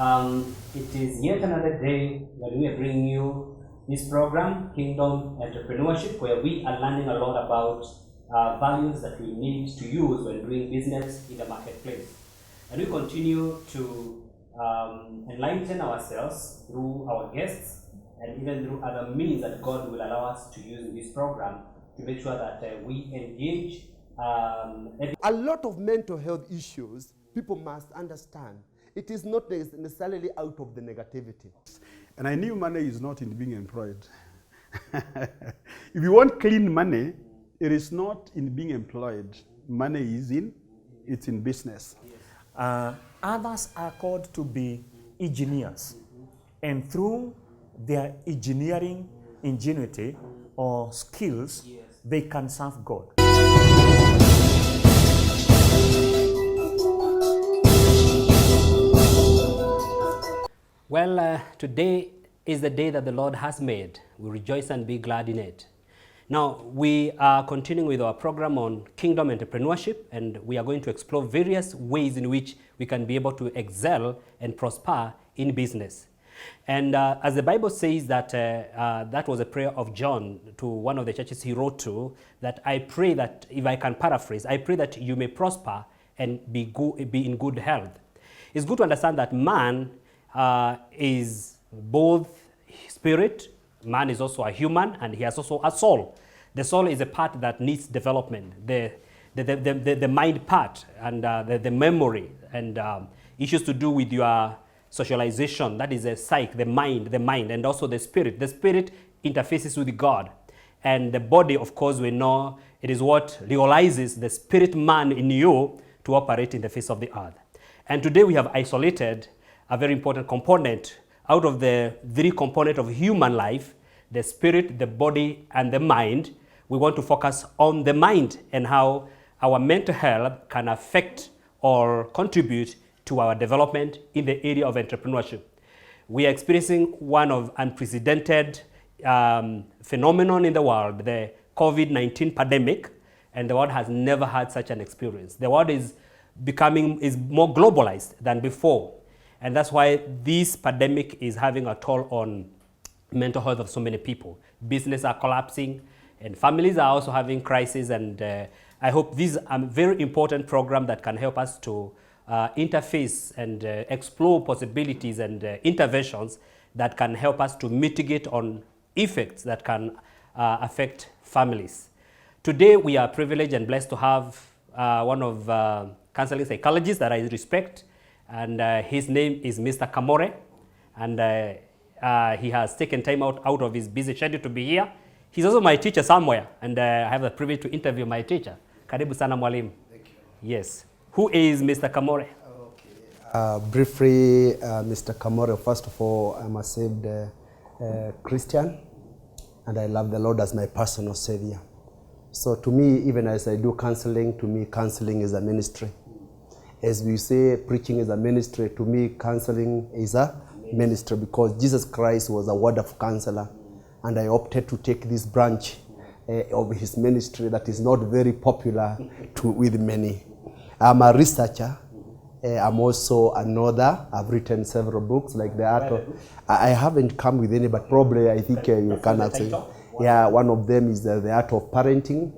It is yet another day when we are bringing you this program, Kingdom Entrepreneurship, where we are learning a lot about values that we need to use when doing business in the marketplace. And we continue to enlighten ourselves through our guests and even through other means that God will allow us to use in this program to make sure that we engage. A lot of mental health issues, people must understand. It is not necessarily out of the negativity. And I knew money is not in being employed. If you want clean money, it is not in being employed. Money is it's in business. Others are called to be engineers, and through their engineering ingenuity or skills, they can serve God. Well, today is the day that the Lord has made. We rejoice and be glad in it. Now, we are continuing with our program on Kingdom Entrepreneurship, and we are going to explore various ways in which we can be able to excel and prosper in business. And as the Bible says that that was a prayer of John to one of the churches he wrote to, that I pray that, if I can paraphrase, I pray that you may prosper and be in good health. It's good to understand that man is both spirit, man is also a human, and he has also a soul. The soul is a part that needs development, the mind part, and the memory, and issues to do with your socialization, that is a psyche, the mind, and also the spirit. The spirit interfaces with God. And the body, of course, we know it is what realizes the spirit man in you to operate in the face of the earth. And today we have isolated a very important component out of the three components of human life: the spirit, the body, and the mind. We want to focus on the mind and how our mental health can affect or contribute to our development in the area of entrepreneurship. We are experiencing one of unprecedented phenomenon in the world, the COVID-19 pandemic, and the world has never had such an experience. The world is more globalized than before, and that's why this pandemic is having a toll on mental health of so many people. Businesses are collapsing, and families are also having crises, and I hope this is a very important program that can help us to interface and explore possibilities and interventions that can help us to mitigate on effects that can affect families. Today we are privileged and blessed to have one of counseling psychologists that I respect, and his name is Mr. Kamore, and he has taken time out of his busy schedule to be here. He's also my teacher somewhere, and I have the privilege to interview my teacher. Karibu sana mwalimu. Thank you. Yes. Who is Mr. Kamore? Okay. Briefly, Mr. Kamore, first of all, I'm a saved Christian, and I love the Lord as my personal Savior. So to me, even as I do counseling, to me, counseling is a ministry. As we say, preaching is a ministry. To me, counseling is a ministry, because Jesus Christ was a wonderful counselor, and I opted to take this branch of his ministry that is not very popular with many. I'm a researcher. I'm also an author. I've written several books, like the art of... I haven't come with any, but probably I think you cannot say. Yeah, one of them is the art of parenting.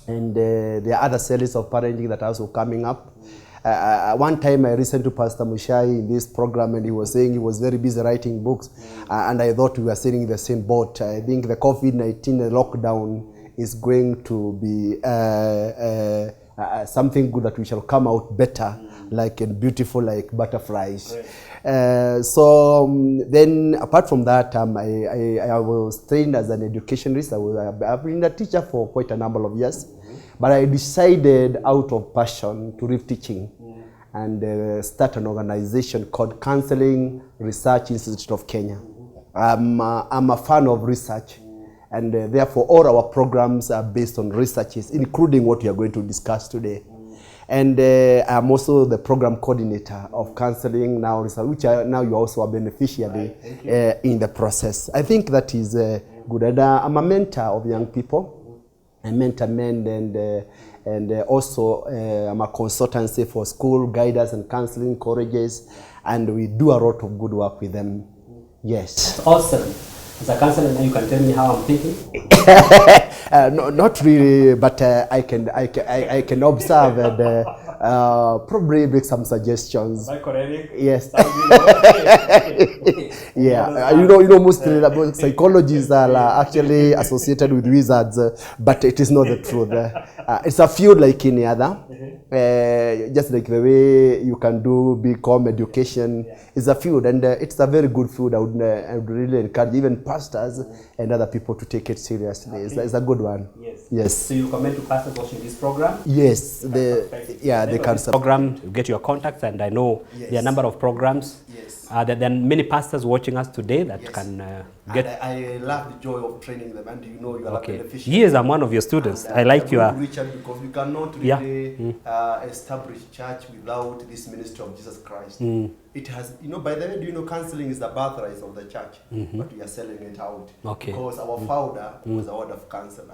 And there are other series of parenting that are also coming up. One time I listened to Pastor Mushai in this program, and he was saying he was very busy writing books, and I thought we were sailing in the same boat. I think the COVID-19 lockdown is going to be something good, that we shall come out better, like and beautiful like butterflies. Then apart from that, I was trained as an educationist. I've been a teacher for quite a number of years. But I decided out of passion to leave teaching and start an organization called Counseling Research Institute of Kenya. I'm a fan of research, and therefore all our programs are based on researches, including what we are going to discuss today. And I'm also the program coordinator of counseling now, which now you're also a beneficiary in the process. I think that is good. And I'm a mentor of young people. I mentor men, and And also, I'm a consultancy for school guidance and counseling colleges, and we do a lot of good work with them. Yes. That's awesome. As a counselor, now you can tell me how I'm thinking. No, not really, but I can observe and probably make some suggestions. Am I correct? Yes. Okay. Yeah, you know, mostly psychologists are actually associated with wizards, but it is not the truth. It's a field like any other. Just like the way you can do BCom education, is a field, and it's a very good field. I would really encourage even pastors and other people to take it seriously. It's a good one. Yes. Yes. So you recommend to pastors watching this program? Yes. They can program, you get your contacts, and I know there are a number of programs. Yes. There are many pastors watching us today that can get. And I love the joy of training them, and you are a beneficiary. Yes, I'm one of your students. And, I like your. Because we cannot really establish church without this ministry of Jesus Christ. It has, by the way, do you know counseling is the birthright of the church, but we are selling it out. Okay. Because our founder was a word of counselor.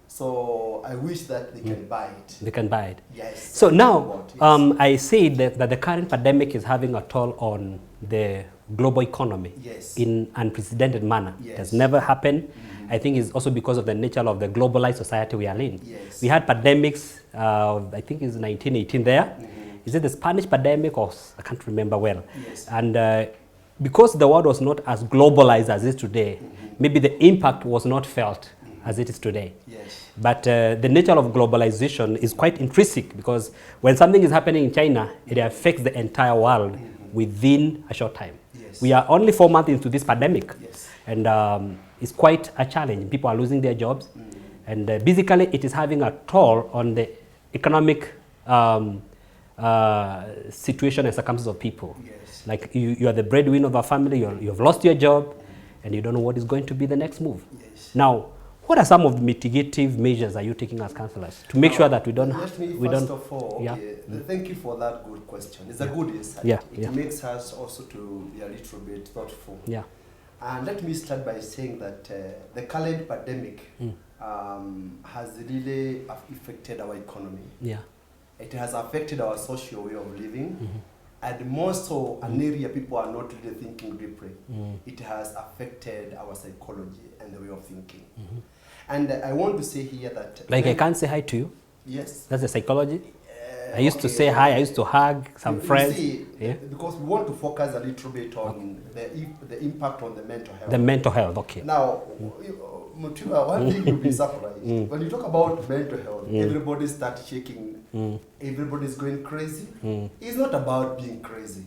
So I wish that they can buy it. They can buy it. Yes. So now, I say that the current pandemic is having a toll on the global economy in unprecedented manner. It has never happened. I think it's also because of the nature of the globalized society we are in. We had pandemics, I think it's 1918 there. Is it the Spanish pandemic, or I can't remember well. And because the world was not as globalized as it is today, maybe the impact was not felt as it is today. But the nature of globalization is quite intrinsic, because when something is happening in China, it affects the entire world within a short time. We are only 4 months into this pandemic, and it's quite a challenge. People are losing their jobs, and basically it is having a toll on the economic situation and circumstances of people. Like you are the breadwinner of a family, you have lost your job, and you don't know what is going to be the next move. Now, what are some of the mitigative measures are you taking as counselors to make sure that we don't? First of all, thank you for that good question. It's a good insight. It makes us also to be a little bit thoughtful. And let me start by saying that the current pandemic has really affected our economy. It has affected our social way of living. And more so, an area people are not really thinking deeply. It has affected our psychology and the way of thinking. And I want to say here that... Like I can't say hi to you? Yes. That's the psychology? I used to say hi, I used to hug some friends. See, because we want to focus a little bit on the impact on the mental health. The mental health, okay. Now, Mutua, one thing you'll be surprised. When you talk about mental health, everybody starts shaking. Everybody's going crazy. It's not about being crazy.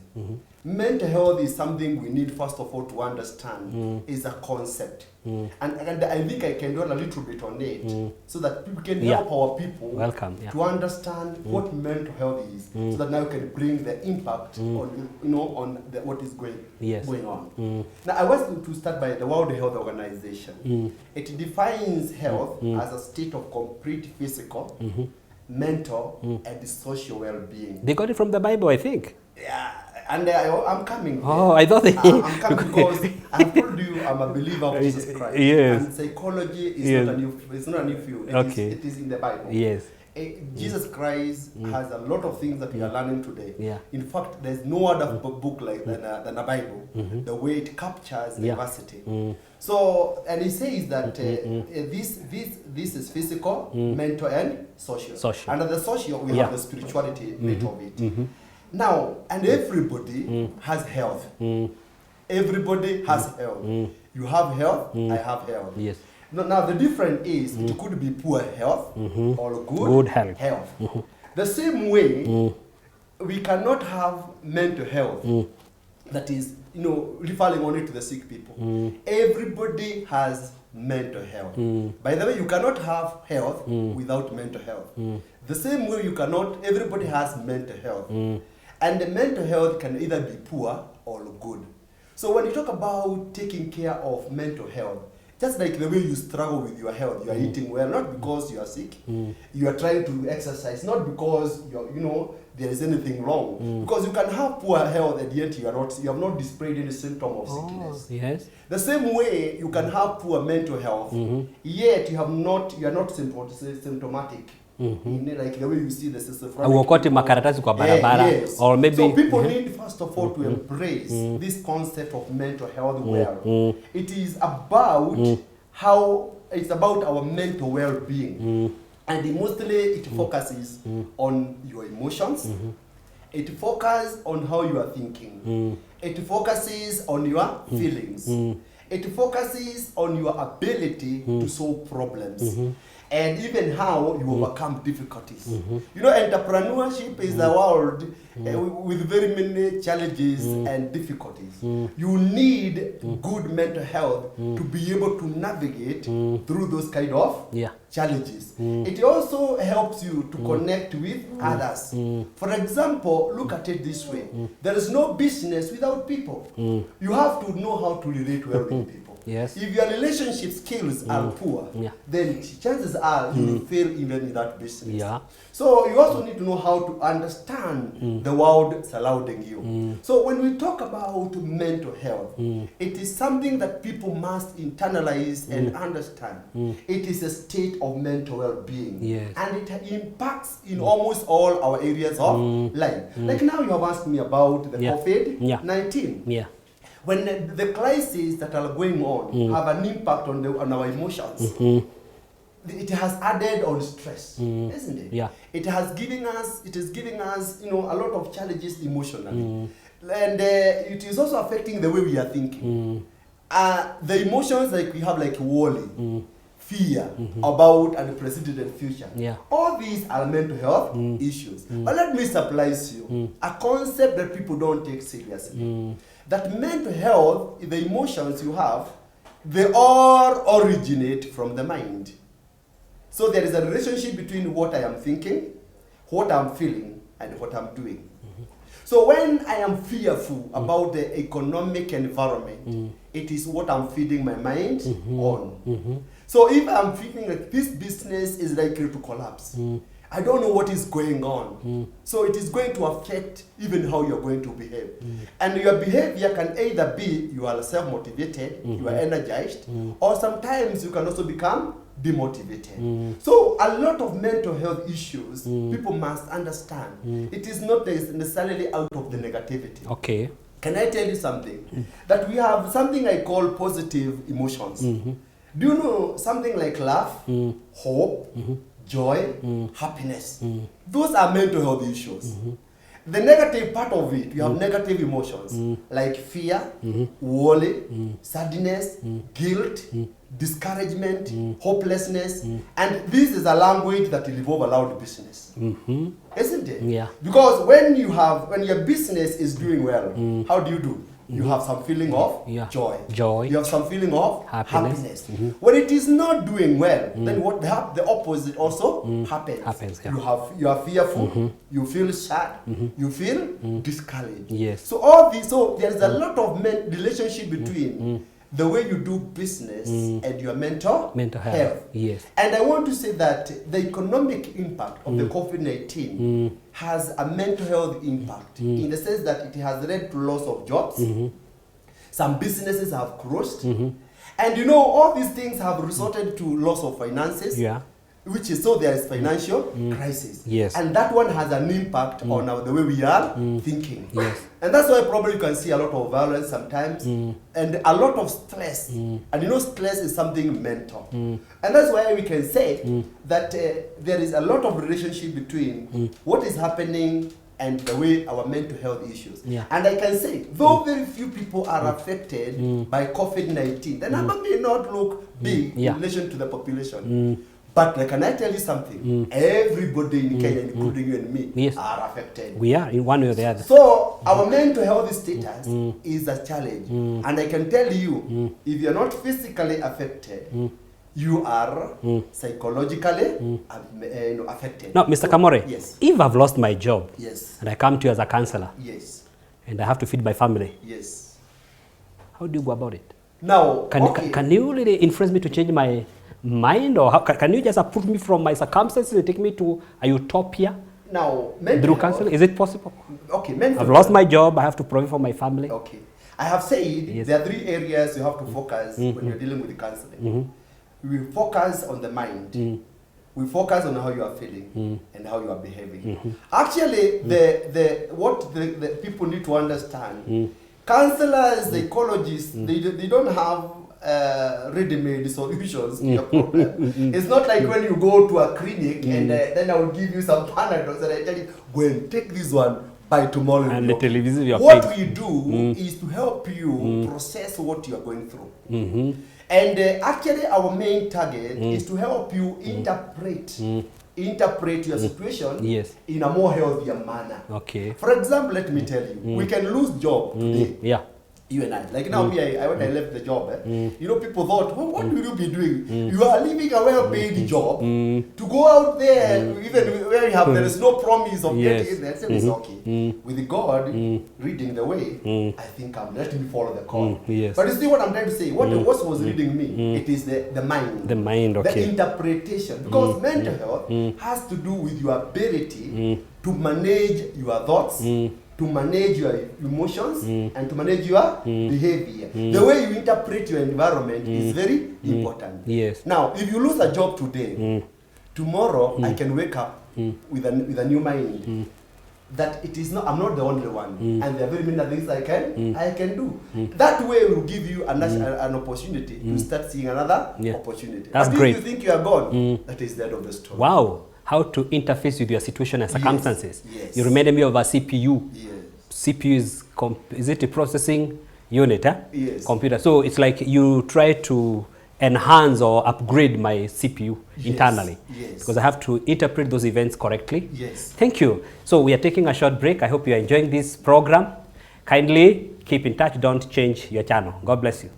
Mental health is something we need, first of all, to understand. Is a concept. And I think I can dwell a little bit on it so that people can help our people to understand what mental health is, so that now we can bring the impact on what is going on. Now, I want to start by the World Health Organization. It defines health as a state of complete physical, mental, and social well-being. They got it from the Bible, I think. Yeah. And I'm coming. Oh, I thought I'm coming because I told you I'm a believer of Jesus Christ. And psychology is not a new field. It is in the Bible. Jesus Christ has a lot of things that we are learning today. In fact, there's no other book like than the Bible. The way it captures diversity. So, and he says that this is physical, mental, and social. Under the social, we have the spirituality bit of it. Now, and everybody has health. Everybody has health. You have health, I have health. Now, the difference is it could be poor health or good health. The same way, we cannot have mental health that is, referring only to the sick people. Everybody has mental health. By the way, you cannot have health without mental health. The same way everybody has mental health. And the mental health can either be poor or good. So when you talk about taking care of mental health, just like the way you struggle with your health, you are eating well, not because you are sick. You are trying to exercise, not because there is anything wrong. Because you can have poor health and yet you have not displayed any symptom of sickness. The same way you can have poor mental health, yet you are not symptomatic. like the way you see the schizophrenic. Auokote makaratasi kwa barabara, yes. or maybe. So people need first of all to embrace this concept of mental health well. It is about how it's about our mental well-being, and mostly it focuses on your emotions. It focuses on how you are thinking. It focuses on your feelings. It focuses on your ability to solve problems. And even how you overcome difficulties. You know, entrepreneurship is a world with very many challenges and difficulties. You need good mental health to be able to navigate through those kind of challenges. It also helps you to connect with others. For example, look at it this way. There is no business without people. You have to know how to relate well with people. Yes. If your relationship skills are poor, then chances are you will fail even in that business. Yeah. So you also need to know how to understand the world surrounding you. So when we talk about mental health, it is something that people must internalize and understand. It is a state of mental well-being. Yes. And it impacts in almost all our areas of life. Like now you have asked me about the COVID-19. Yeah. When the crises that are going on have an impact on our emotions, it has added on stress, isn't it? Yeah. It is giving us, you know, a lot of challenges emotionally, and it is also affecting the way we are thinking. The emotions like we have, like worry, fear about an unprecedented future. Yeah. All these are mental health issues. But let me surprise you a concept that people don't take seriously. That mental health, the emotions you have, they all originate from the mind. So there is a relationship between what I am thinking, what I'm feeling, and what I'm doing. So when I am fearful about the economic environment, it is what I'm feeding my mind on. So if I'm feeling like this business is likely to collapse, I don't know what is going on. So it is going to affect even how you're going to behave. And your behavior can either be you are self-motivated, you are energized, or sometimes you can also become demotivated. So a lot of mental health issues, people must understand. It is not necessarily out of the negativity. Okay. Can I tell you something? That we have something I call positive emotions. Do you know something like love, hope, joy, happiness? Those are mental health issues. The negative part of it, you have negative emotions like fear, worry, sadness, guilt, discouragement, hopelessness, and this is a language that will evolve around business, isn't it? Yeah. Because when your business is doing well, how do you do? You have some feeling of joy. You have some feeling of happiness. When it is not doing well, then what the opposite also happens. Yeah. You are fearful, you feel sad, you feel discouraged. Yes. So there is a lot of relationship between the way you do business and your mental health. Yes. And I want to say that the economic impact of the COVID-19 has a mental health impact in the sense that it has led to loss of jobs. Some businesses have closed. And you know, all these things have resulted to loss of finances. Yeah. Which is, so there is financial crisis. Yes. And that one has an impact on the way we are thinking. Yes. And that's why probably you can see a lot of violence sometimes and a lot of stress. And you know, stress is something mental. And that's why we can say that there is a lot of relationship between what is happening and the way our mental health issues. Yeah. And I can say, though very few people are affected by COVID-19, the number may not look big in relation to the population. But can I tell you something? Everybody in Kenya, including you and me, are affected. We are, in one way or the other. So our mental health status is a challenge. And I can tell you, if you're not physically affected, you are psychologically affected. Now, Mr. Kamore, yes. If I've lost my job and I come to you as a counselor and I have to feed my family, how do you go about it? Now, can you really influence me to change my mind, or how, can you just uproot me from my circumstances and take me to a utopia? Now, through counseling, is it possible? Okay, I've lost my job, I have to provide for my family. Okay, I have said there are 3 areas you have to focus when you're dealing with the counseling. We focus on the mind, we focus on how you are feeling and how you are behaving. Actually, what the people need to understand, counselors, psychologists, they don't have ready-made solutions to your problem. It's not like when you go to a clinic and then I will give you some Panadols and I tell you, go and take this one by tomorrow. And the television you are what paying. we do is to help you process what you are going through. And actually our main target is to help you interpret your situation in a more healthier manner. Okay. For example, let me tell you, we can lose job today. Yeah. You and I. Like now, when I left the job, you know, people thought, well, what will you be doing? You are leaving a well-paid job to go out there, even where you have, there is no promise of getting in there. It's okay. With God reading the way, I think let me follow the call. Yes. But you see what I'm trying to say? What was reading me? It is the mind. The mind, okay. The interpretation. Because mental health has to do with your ability to manage your thoughts, to manage your emotions, and to manage your behavior. The way you interpret your environment is very important. Yes. Now, if you lose a job today, tomorrow I can wake up with a new mind. That it is not, I'm not the only one, and there are very many things I can do. That way will give you an opportunity to start seeing another opportunity. That's but great. if you think you are gone, that is the end of the story. Wow. How to interface with your situation and circumstances. Yes. You reminded me of a CPU. Yes. CPU is it a processing unit? Yes. Computer. So it's like you try to enhance or upgrade my CPU internally. Yes. Because I have to interpret those events correctly. Yes. Thank you. So we are taking a short break. I hope you are enjoying this program. Kindly keep in touch. Don't change your channel. God bless you.